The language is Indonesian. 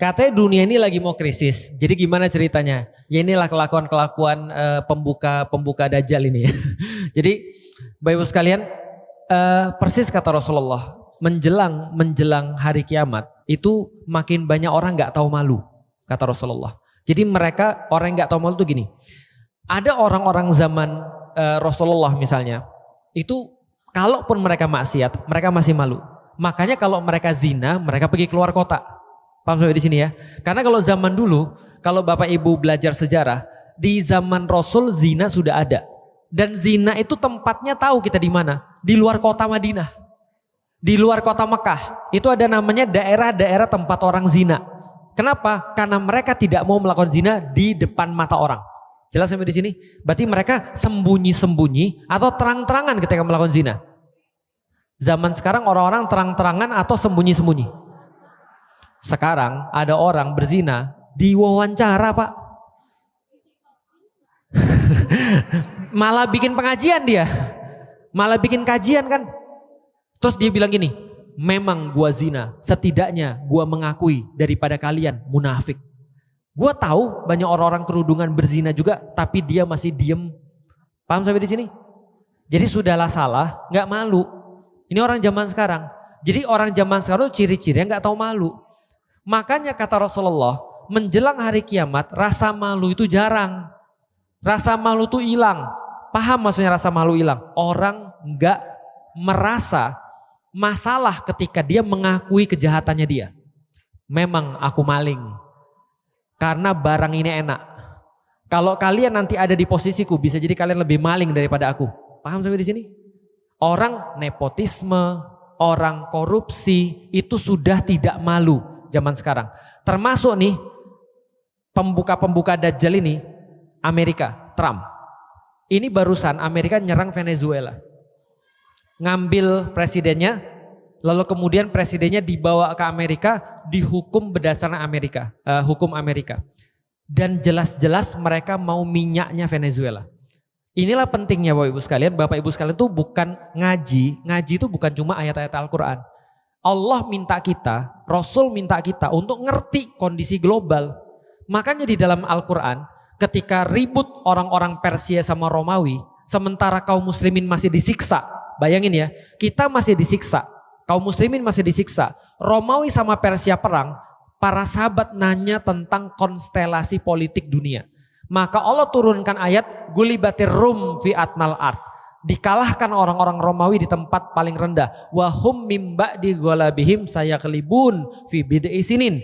Katanya dunia ini lagi mau krisis. Jadi gimana ceritanya? Ya inilah kelakuan-kelakuan pembuka dajjal ini. Jadi Bapak Ibu sekalian, persis kata Rasulullah, menjelang hari kiamat itu makin banyak orang nggak tahu malu, kata Rasulullah. Jadi mereka orang yang nggak tahu malu tuh gini. Ada orang-orang zaman Rasulullah misalnya, itu kalaupun mereka maksiat, mereka masih malu. Makanya kalau mereka zina, mereka pergi keluar kota. Paham sampai di sini ya? Karena kalau zaman dulu, kalau Bapak Ibu belajar sejarah, di zaman Rasul zina sudah ada. Dan zina itu tempatnya tahu kita di mana? Di luar kota Madinah. Di luar kota Mekah. Itu ada namanya daerah-daerah tempat orang zina. Kenapa? Karena mereka tidak mau melakukan zina di depan mata orang. Jelas sampai di sini? Berarti mereka sembunyi-sembunyi atau terang-terangan ketika melakukan zina. Zaman sekarang orang-orang terang-terangan atau sembunyi-sembunyi. Sekarang ada orang berzina diwawancara, Pak. Malah bikin pengajian dia. Malah bikin kajian kan. Terus dia bilang gini, memang gua zina, setidaknya gua mengakui daripada kalian munafik. Gua tahu banyak orang-orang kerudungan berzina juga, tapi dia masih diem. Paham sampai di sini? Jadi sudahlah salah, nggak malu. Ini orang zaman sekarang. Jadi orang zaman sekarang ciri-cirinya nggak tahu malu. Makanya kata Rasulullah, menjelang hari kiamat rasa malu itu jarang. Rasa malu itu hilang. Paham maksudnya rasa malu hilang? Orang nggak merasa masalah ketika dia mengakui kejahatannya dia. Memang aku maling. Karena barang ini enak. Kalau kalian nanti ada di posisiku, bisa jadi kalian lebih maling daripada aku. Paham sampai di sini? Orang nepotisme, orang korupsi itu sudah tidak malu zaman sekarang. Termasuk nih pembuka dajjal ini Amerika, Trump. Ini barusan Amerika nyerang Venezuela. Ngambil presidennya, lalu kemudian presidennya dibawa ke Amerika, dihukum berdasarkan hukum Amerika. Dan jelas-jelas mereka mau minyaknya Venezuela. Inilah pentingnya Bapak Ibu sekalian itu bukan ngaji itu bukan cuma ayat-ayat Al-Quran. Allah minta kita, Rasul minta kita untuk ngerti kondisi global. Makanya di dalam Al-Quran ketika ribut orang-orang Persia sama Romawi, sementara kaum muslimin masih disiksa. Bayangin ya, kita masih disiksa, kaum muslimin masih disiksa. Romawi sama Persia perang, para sahabat nanya tentang konstelasi politik dunia. Maka Allah turunkan ayat gulibatir rum fi atnal ard. Dikalahkan orang-orang Romawi di tempat paling rendah. Wahum mimba di golabihim sayaklibun fi bid'i sinin.